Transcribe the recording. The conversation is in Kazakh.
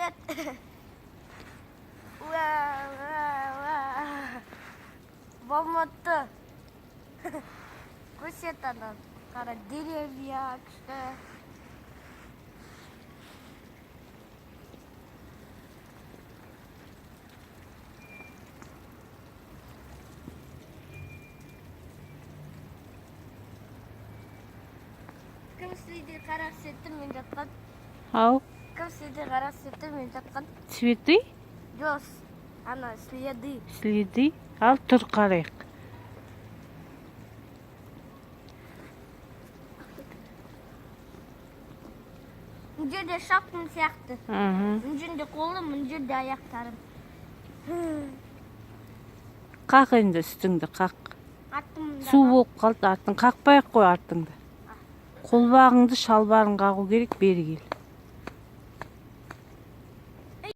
Привет. Болмапты. Көрсет анан. Кара деревья күшті. Кім сізді қарақ сетті мен жатқан? Ау, Кім сізді қарақ сетті мен жатқан? цветы? Жоқ, ана следы. Следы? Ал тұр қарайық. Мына жерде шапкам сияқты. Мына жерде қолым, мына жерде аяқтарым. Қақ енді үстіңді қақ. Артымда. Су болып қалды артың. Қақпай-ақ қой артыңды. Қолбағыңды шалбарын қағу керек, бері кел.